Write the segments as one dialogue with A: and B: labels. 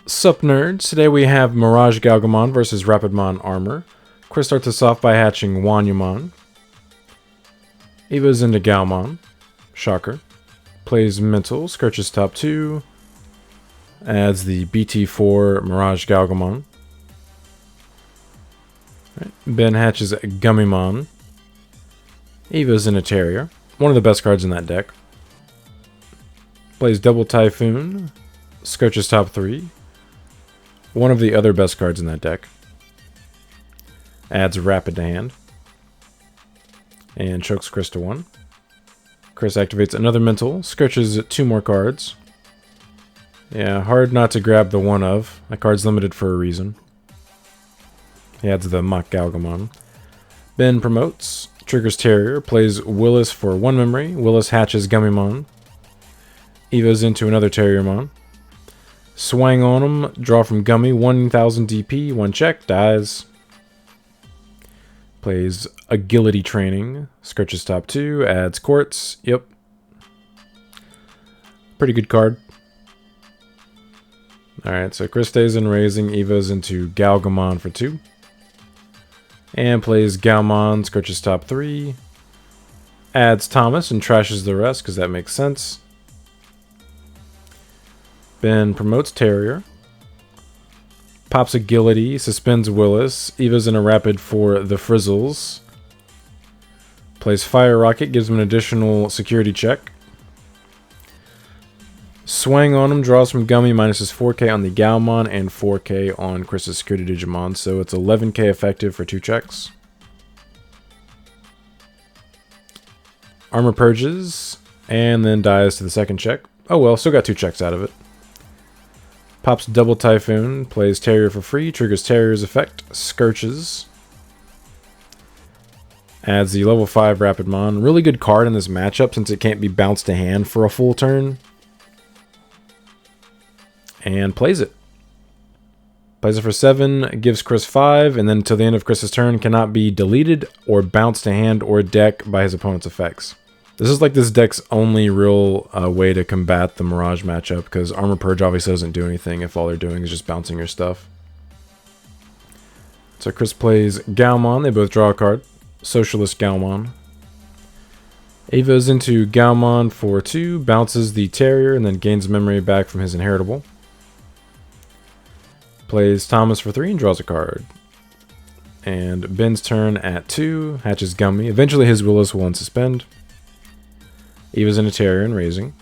A: Sup nerds, today we have MirageGaogamon versus Rapidmon Armor. Chris starts us off by hatching Wanyumon. Evo's into Gaomon. Shocker. Plays Mental, Scourge's top 2. Adds the BT4 MirageGaogamon. Ben hatches Gummymon. Evo's into Terrier. One of the best cards in that deck. Plays Double Typhoon. Scourge's top 3. One of the other best cards in that deck. Adds Rapid to hand. And chokes Chris to 1. Chris activates another Mental. Scourges 2 more cards. Yeah, hard not to grab the one of. That card's limited for a reason. He adds the MirageGaogamon. Ben promotes. Triggers Terrier. Plays Willis for 1 memory. Willis hatches Gummymon. Evo's into another Terriermon. Swang on him, draw from Gummy, 1000 DP, 1 check, dies. Plays Agility Training, Scourge's top 2, adds Quartz, yep. Pretty good card. Alright, so Chris stays in Raising, Evo's into Gaogamon for 2. And plays Gaomon, Scourge's top 3. Adds Thomas and trashes the rest, because that makes sense. Ben promotes Terrier. Pops Agility, suspends Willis. Evo's in a Rapid for the Frizzles. Plays Fire Rocket, gives him an additional security check. Swang on him, draws from Gummy, minuses 4k on the Gaomon and 4k on Chris's security Digimon. So it's 11k effective for 2 checks. Armor purges, and then dies to the second check. Oh well, still got 2 checks out of it. Pops Double Typhoon, plays Terrier for free, triggers Terrier's effect, Scourges. Adds the level 5 Rapidmon. Really good card in this matchup since it can't be bounced to hand for a full turn. And plays it. Plays it for 7, gives Chris 5, and then until the end of Chris's turn cannot be deleted or bounced to hand or deck by his opponent's effects. This is like this deck's only real way to combat the Mirage matchup, because Armor Purge obviously doesn't do anything if all they're doing is just bouncing your stuff. So Chris plays Gaomon, they both draw a card. Socialist Gaomon. Evo's into Gaomon for 2, bounces the Terrier, and then gains memory back from his inheritable. Plays Thomas for 3 and draws a card. And Ben's turn at 2, hatches Gummy. Eventually his Willis will unsuspend. Evo's into Terrier and Raising.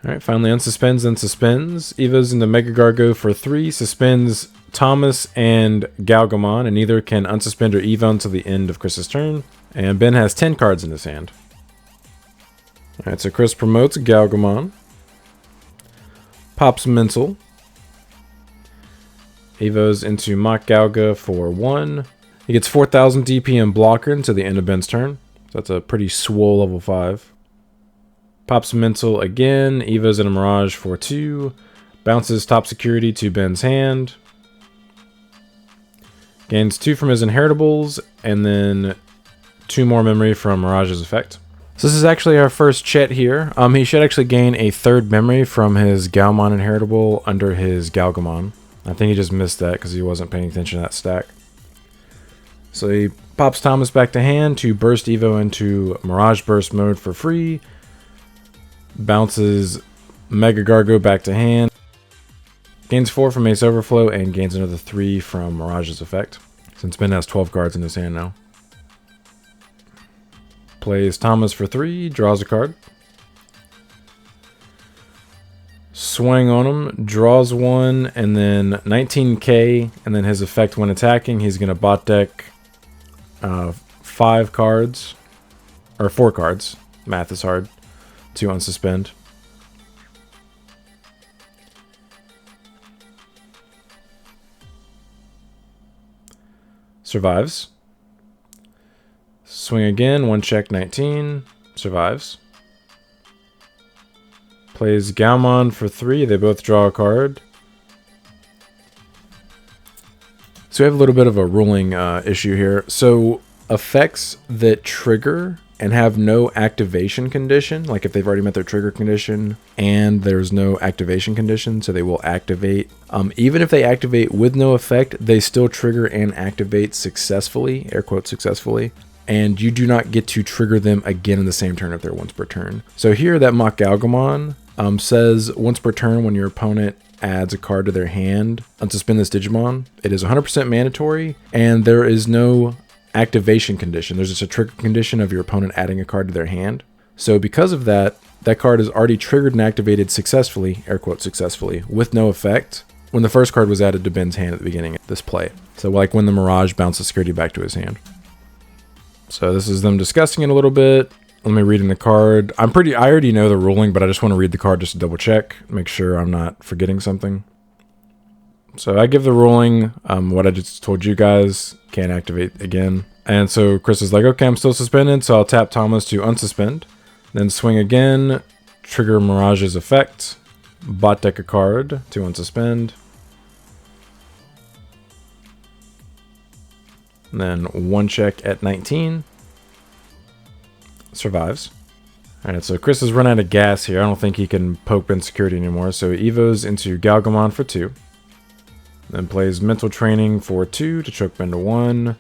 A: Alright, finally unsuspends, then suspends. Evo's into MirageGaogamon for 3, suspends Thomas and Gaogamon, and neither can unsuspend or Evo until the end of Chris's turn. And Ben has 10 cards in his hand. Alright, so Chris promotes Gaogamon. Pops Mental. Evo's into MirageGaogamon for 1. He gets 4000 DP and blocker until the end of Ben's turn. So that's a pretty swole level 5. Pops Mental again. Evo's in a Mirage for 2. Bounces top security to Ben's hand. Gains 2 from his inheritables, and then 2 more memory from Mirage's effect. So this is actually our first Chet here. He should actually gain a 3rd memory from his Gaomon inheritable under his Gaogamon. I think he just missed that because he wasn't paying attention to that stack. So he pops Thomas back to hand to burst Evo into Mirage Burst mode for free. Bounces MirageGaogamon back to hand. Gains 4 from Ace Overflow and gains another 3 from Mirage's effect. Since Ben has 12 cards in his hand now. Plays Thomas for 3, draws a card. Swing on him, draws 1, and then 19k, and then his effect when attacking, he's going to bot deck 5 cards, or 4 cards, math is hard, to unsuspend. Survives. Swing again, 1 check, 19, survives. Plays Gaomon for 3, they both draw a card. So we have a little bit of a ruling issue here. So effects that trigger and have no activation condition, like if they've already met their trigger condition and there's no activation condition, so they will activate. Even if they activate with no effect, they still trigger and activate successfully, air quote successfully, and you do not get to trigger them again in the same turn if they're once per turn. So here that MirageGaogamon says once per turn when your opponent adds a card to their hand, unsuspend this Digimon. It is 100% mandatory, and there is no activation condition. There's just a trigger condition of your opponent adding a card to their hand. So because of that, that card is already triggered and activated successfully, air quote successfully, with no effect when the first card was added to Ben's hand at the beginning of this play. So like when the Mirage bounces security back to his hand. So this is them discussing it a little bit. Let me read in the card. I already know the ruling, but I just want to read the card just to double check, make sure I'm not forgetting something. So I give the ruling, what I just told you guys, can't activate again. And so Chris is like, okay, I'm still suspended, so I'll tap Thomas to unsuspend. Then swing again, trigger Mirage's effect, bot deck a card to unsuspend. And then one check at 19. Survives. Alright, so Chris has run out of gas here. I don't think he can poke Ben security anymore, so he evos into Gaogamon for 2. Then plays Mental Training for 2 to choke Ben to 1.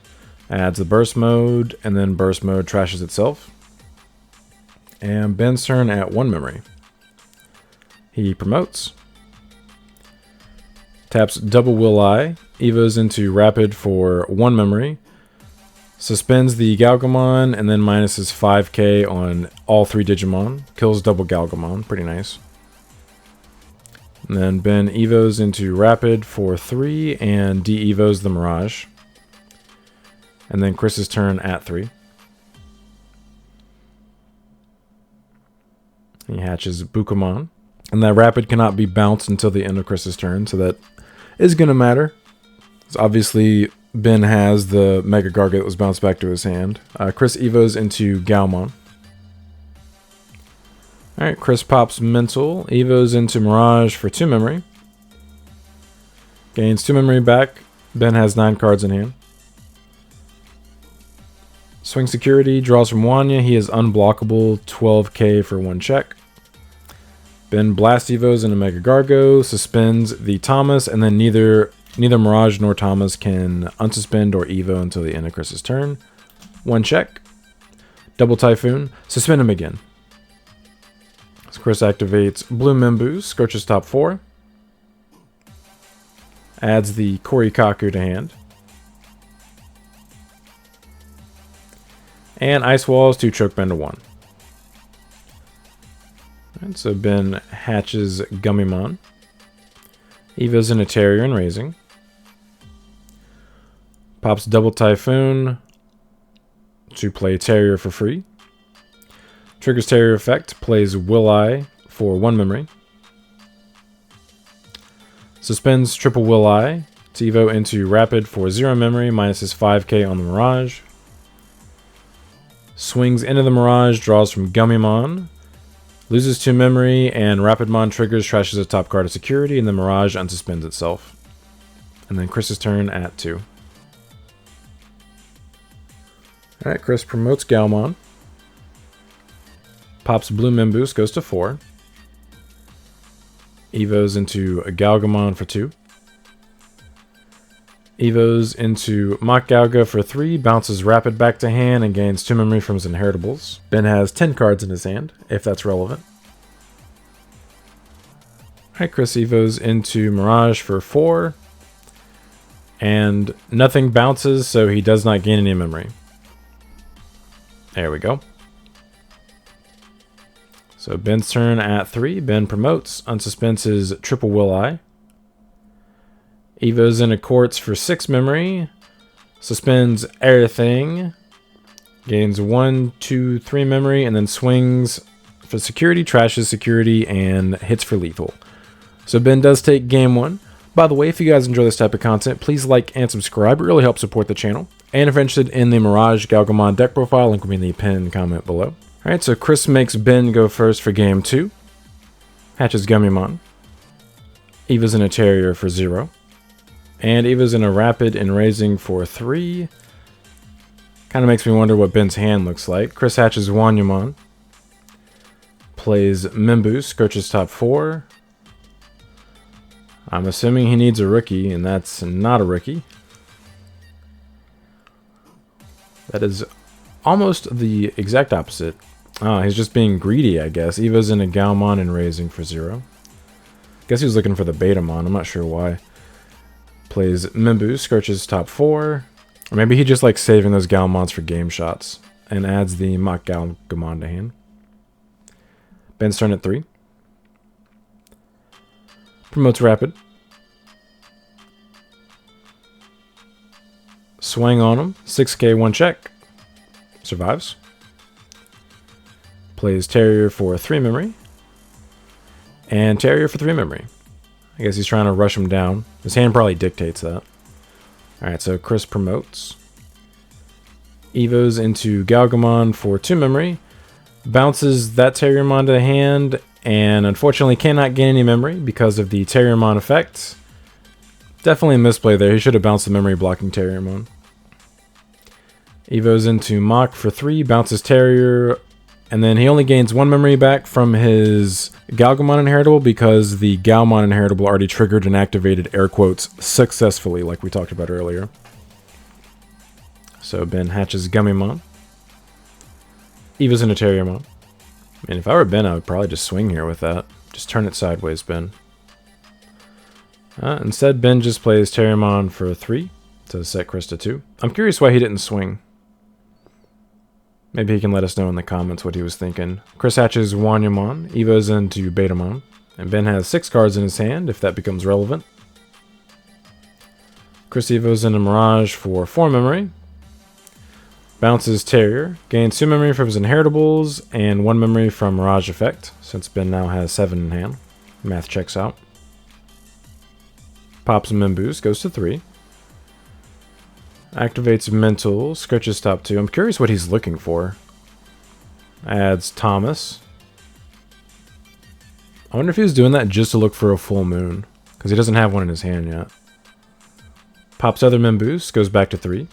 A: Adds the burst mode, and then burst mode trashes itself. And Ben's turn at 1 memory. He promotes. Taps double Will I. Evos into Rapid for 1 memory. Suspends the Gaogamon and then minuses 5k on all 3 Digimon. Kills double Gaogamon. Pretty nice. And then Ben evos into Rapid for 3 and de-evos the Mirage. And then Chris's turn at 3. He hatches Bukamon. And that Rapid cannot be bounced until the end of Chris's turn, so that is going to matter. So obviously, Ben has the Mega Gargant that was bounced back to his hand. Chris evos into Gaomon. Alright, Chris pops Mental. Evos into Mirage for 2 memory. Gains 2 memory back. Ben has 9 cards in hand. Swing Security. Draws from Wanya. He is unblockable. 12k for 1 check. Ben blast evos into Mega Gargo. Suspends the Thomas. And then neither Mirage nor Thomas can unsuspend or evo until the end of Chris's turn. 1 check. Double Typhoon. Suspend him again. So Chris activates Blue Memboost. Scorches top 4. Adds the Korikaku to hand. And Ice Walls to choke Ben to 1. Alright, so Ben hatches Gummymon. Evos into Terrier and Raising. Pops double Typhoon to play Terrier for free. Triggers Terrier effect, plays Will I for 1 memory. Suspends triple Will I to evo into Rapid for 0 memory, minuses 5k on the Mirage. Swings into the Mirage, draws from Gummymon. Loses 2 memory, and Rapidmon triggers, trashes a top card of security, and the Mirage unsuspends itself. And then Chris's turn at 2. Alright, Chris promotes Gaomon. Pops Blue Memboost, goes to 4. Evos into a Gaogamon for 2. Evos into MirageGaoga for 3, bounces Rapid back to hand, and gains 2 memory from his inheritables. Ben has 10 cards in his hand, if that's relevant. Alright, Chris evos into Mirage for 4. And nothing bounces, so he does not gain any memory. There we go. So Ben's turn at 3. Ben promotes, unsuspends his triple Will I. Evos into Quartz for 6 memory. Suspends everything. Gains 1, 2, 3 memory, and then swings for security, trashes security, and hits for lethal. So Ben does take game 1. By the way, if you guys enjoy this type of content, please like and subscribe. It really helps support the channel. And if you're interested in the MirageGaogamon deck profile, link will be in the pinned comment below. Alright, so Chris makes Ben go first for game 2. Hatches Gummymon. Evos in a Terrier for 0. And Evos in a Rapid and Raising for 3. Kind of makes me wonder what Ben's hand looks like. Chris hatches Wanyamon. Plays Mimbu, Scourge's top 4. I'm assuming he needs a rookie, and that's not a rookie. That is almost the exact opposite. Oh, he's just being greedy, I guess. Evo's into Gaomon and raising for 0. Guess he was looking for the Betamon. I'm not sure why. Plays Mimbu, Scourge's top 4. Or maybe he just likes saving those Gaomons for game shots. And adds the MirageGaogamon to hand. Ben's turn at 3. Promotes Rapid. Swing on him. 6k, 1 check. Survives. Plays Terrier for 3 memory. And Terrier for 3 memory. I guess he's trying to rush him down. His hand probably dictates that. Alright, so Chris promotes. Evo's into Gaogamon for 2 memory. Bounces that Terriermon to hand. And unfortunately cannot gain any memory because of the Terriermon effect. Definitely a misplay there. He should have bounced the memory blocking Terriermon. Evo's into Mach for 3. Bounces Terrier. And then he only gains 1 memory back from his Gaogamon inheritable because the Gaomon inheritable already triggered and activated air quotes successfully, like we talked about earlier. So Ben hatches Gummymon. Evo's into Terriermon. And if I were Ben, I would probably just swing here with that. Just turn it sideways, Ben. Instead, Ben just plays Terriermon for 3 to set Chris to 2. I'm curious why he didn't swing. Maybe he can let us know in the comments what he was thinking. Chris hatches Wanyamon. Evo's into Betamon. And Ben has 6 cards in his hand, if that becomes relevant. Chris Evo's into Mirage for 4 memory. Bounces Terrier. Gains 2 memory from his inheritables and 1 memory from Mirage effect, since Ben now has 7 in hand. Math checks out. Pops Mimboost, goes to 3. Activates Mental, Scourge's top 2. I'm curious what he's looking for. Adds Thomas. I wonder if he was doing that just to look for a full moon, because he doesn't have one in his hand yet. Pops other Mimboost, goes back to 3.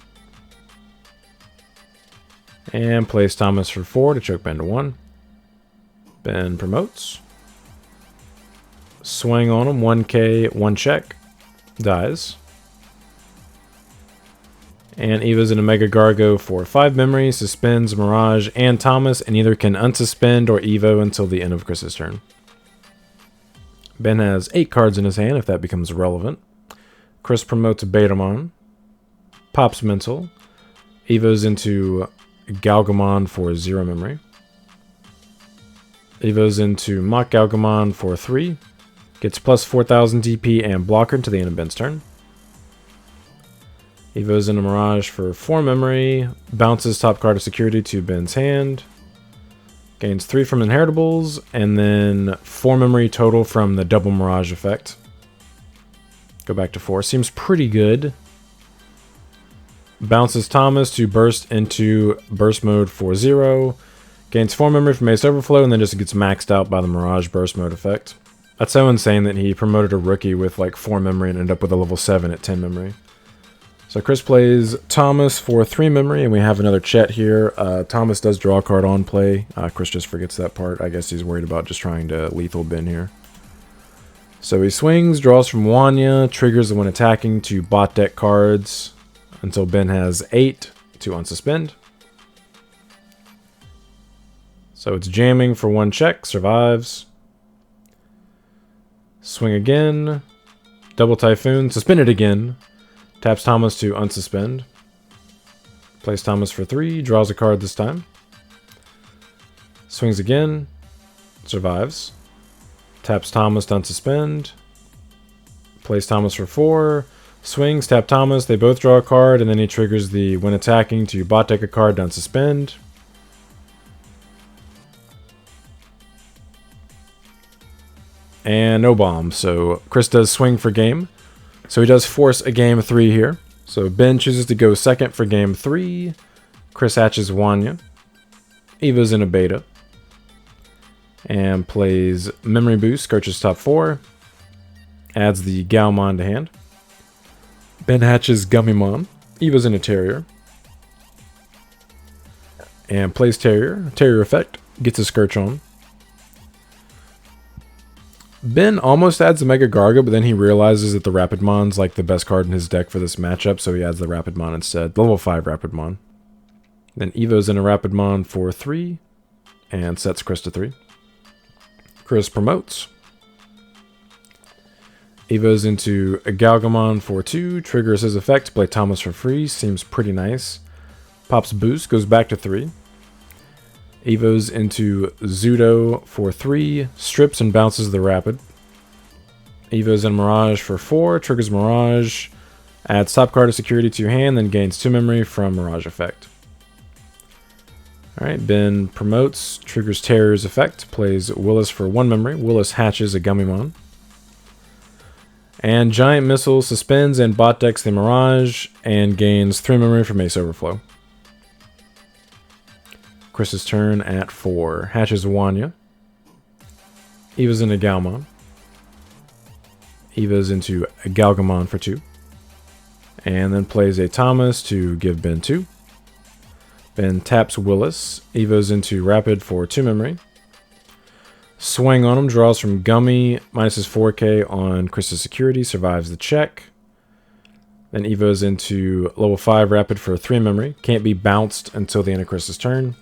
A: And plays Thomas for 4 to choke Ben to 1. Ben promotes. Swing on him, 1k, 1 check. Dies. And Evo's into Mega Gargo for 5 memory, suspends Mirage and Thomas, and either can unsuspend or Evo until the end of Chris's turn. Ben has 8 cards in his hand, if that becomes relevant. Chris promotes Betamon. Pops Mental. Evo's into Gaogamon for 0 memory. Evo's into MirageGaogamon for 3. Gets plus 4,000 DP and blocker until the end of Ben's turn. Evo's into Mirage for 4 memory. Bounces top card of security to Ben's hand. Gains 3 from inheritables. And then 4 memory total from the double Mirage effect. Go back to 4. Seems pretty good. Bounces Thomas to burst into burst mode for 0. Gains 4 memory from Ace Overflow. And then just gets maxed out by the Mirage burst mode effect. That's so insane that he promoted a rookie with like 4 memory and ended up with a level 7 at 10 memory. So Chris plays Thomas for 3 memory, and we have another chat here. Thomas does draw a card on play. Chris just forgets that part. I guess he's worried about just trying to lethal Ben here. So he swings, draws from Wanya, triggers when attacking to bot deck cards until Ben has 8 to unsuspend. So it's jamming for 1 check, survives. Swing again. Double Typhoon, suspend it again. Taps Thomas to unsuspend. Plays Thomas for 3, draws a card this time. Swings again. Survives. Taps Thomas to unsuspend. Plays Thomas for 4. Swings, tap Thomas, they both draw a card, and then he triggers the when attacking to bot deck a card to unsuspend. And no bomb, so Chris does swing for game. So he does force a game 3 here. So Ben chooses to go second for game 3. Chris hatches Wanya. Evo's in a beta. And plays Memory Boost, Scourge's top 4. Adds the Gaomon to hand. Ben hatches Gummymon. Evo's in a Terrier. and plays Terrier. Terrier effect, gets a Scourge on. Ben almost adds the Mega Gargo, but then he realizes that the Rapidmon's like the best card in his deck for this matchup, so he adds the Rapidmon instead. Level 5 Rapidmon. Then Evo's in a Rapidmon for 3, and sets Chris to 3. Chris promotes. Evo's into a Gaogamon for 2, triggers his effect, play Thomas for free, seems pretty nice. Pops boost, goes back to 3. Evo's into Zudo for 3, strips and bounces the Rapid. Evo's in Mirage for 4, triggers Mirage, adds top card of security to your hand, then gains 2 memory from Mirage effect. Alright, Ben promotes, triggers Terrier's effect, plays Willis for 1 memory. Willis hatches a Gummymon. And Giant Missile suspends and bot decks the Mirage, and gains 3 memory from Ace Overflow. Chris's turn at 4. Hatches Wanya. Eva's into Galmon. Eva's into a Gaogamon for 2. And then plays a Thomas to give Ben 2. Ben taps Willis. Eva's into Rapid for 2 memory. Swing on him, draws from Gummy, minuses 4k on Chris's security, survives the check. Then Evo's into level 5 Rapid for 3 memory. Can't be bounced until the end of Chris's turn.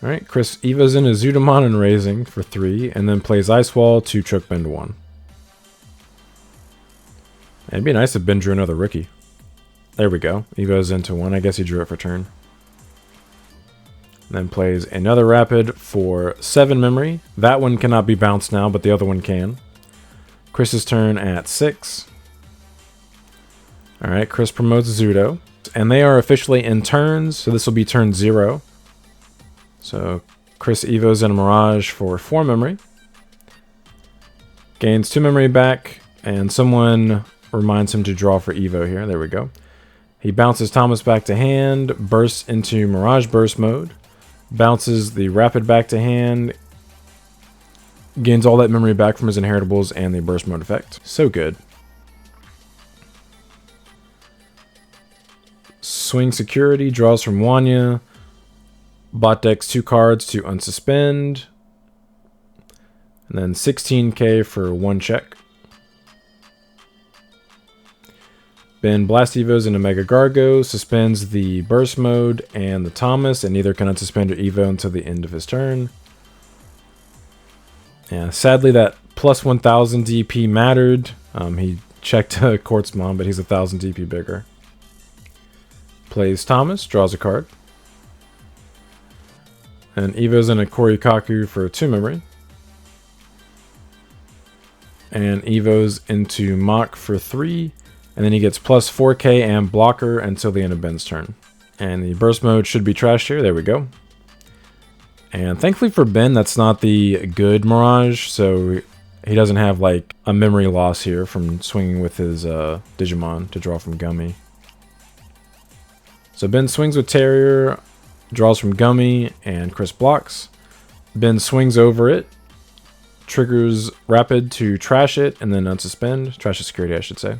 A: Alright, Chris Evo's into Zudamon and Raising for 3, and then plays Ice Wall to choke Ben to 1. It'd be nice if Ben drew another rookie. There we go. Evo's into 1. I guess he drew it for turn. Then plays another Rapid for 7 memory. That one cannot be bounced now, but the other one can. Chris's turn at 6. Alright, Chris promotes Zudo. And they are officially in turns, so this will be turn 0. So Chris Evo's in a Mirage for 4 memory. Gains 2 memory back, and someone reminds him to draw for Evo here. There we go. He bounces Thomas back to hand, bursts into Mirage Burst mode, bounces the Rapid back to hand, gains all that memory back from his inheritables and the Burst mode effect. So good. Swing security, draws from Wanya, bot decks 2 cards to unsuspend, and then 16k for 1 check. Ben Blast Evo's into Mega Gargo, suspends the Burst mode and the Thomas, and neither can unsuspend or Evo until the end of his turn. Yeah, sadly that plus 1000 DP mattered. He checked Quartzmon, but he's 1000 DP bigger. Plays Thomas, draws a card. And Evo's in a Korikaku for 2 memory. And Evo's into Mach for 3. And then he gets plus 4k and blocker until the end of Ben's turn. And the burst mode should be trashed here. There we go. And thankfully for Ben, that's not the good Mirage. So he doesn't have like a memory loss here from swinging with his Digimon to draw from Gummy. So Ben swings with Terrier, draws from Gummy, and Chris blocks. Ben swings over it, triggers Rapid to trash it, and then unsuspend. Trash the security, I should say.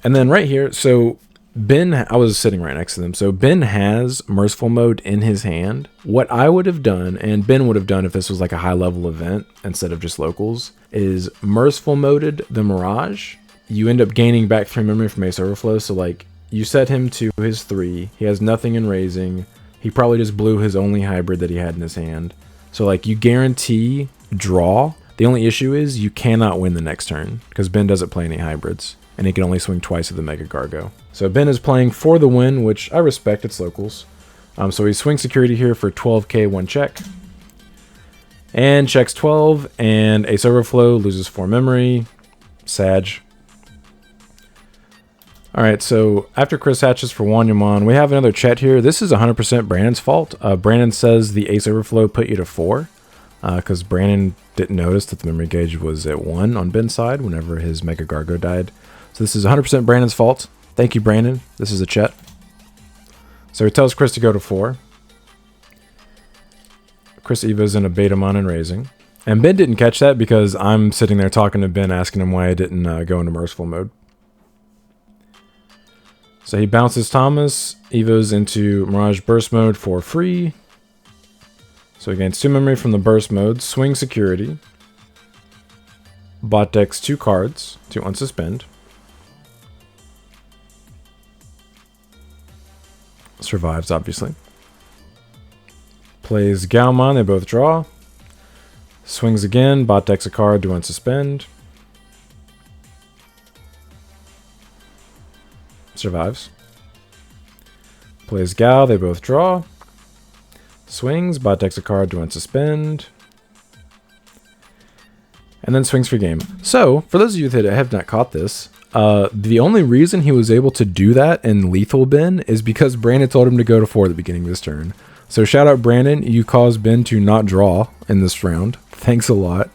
A: And then right here, so Ben, I was sitting right next to them. So Ben has Merciful Mode in his hand. What I would have done, and Ben would have done if this was like a high level event instead of just locals, is Merciful Moded the Mirage. You end up gaining back 3 memory from Ace Overflow. So like you set him to his 3. He has nothing in raising. He probably just blew his only hybrid that he had in his hand. So like you guarantee draw. The only issue is you cannot win the next turn because Ben doesn't play any hybrids. And he can only swing twice with the Mega Gargo. So Ben is playing for the win, which I respect, it's locals. So he swings security here for 12k, 1 check. And checks 12, and Ace Overflow loses 4 memory. Sag. Alright, so after Chris hatches for Wanyamon, we have another chat here. This is 100% Brandon's fault. Brandon says the Ace Overflow put you to 4. Because Brandon didn't notice that the memory gauge was at 1 on Ben's side whenever his Mega Gargo died. So this is 100% Brandon's fault. Thank you, Brandon. This is a chat. So he tells Chris to go to 4. Chris Evo's in a Betamon and raising. And Ben didn't catch that because I'm sitting there talking to Ben, asking him why I didn't go into Merciful Mode. So he bounces Thomas, evos into Mirage Burst Mode for free. So he gains 2 memory from the Burst Mode, swing security. Bot decks 2 cards to unsuspend. Survives, obviously. Plays Gaomon, they both draw. Swings again, bot decks a card to unsuspend. Survives. Plays Gao, they both draw. Swings, bot decks a card to unsuspend. And then swings for game. So, for those of you that have not caught this, the only reason he was able to do that in Lethal Ben is because Brandon told him to go to 4 at the beginning of this turn. So shout out Brandon, you caused Ben to not draw in this round. Thanks a lot.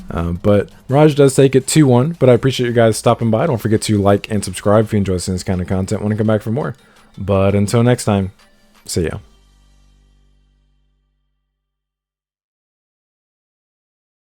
A: But Mirage does take it 2-1, but I appreciate you guys stopping by. Don't forget to like and subscribe if you enjoy seeing this kind of content. Want to come back for more. But until next time, see ya.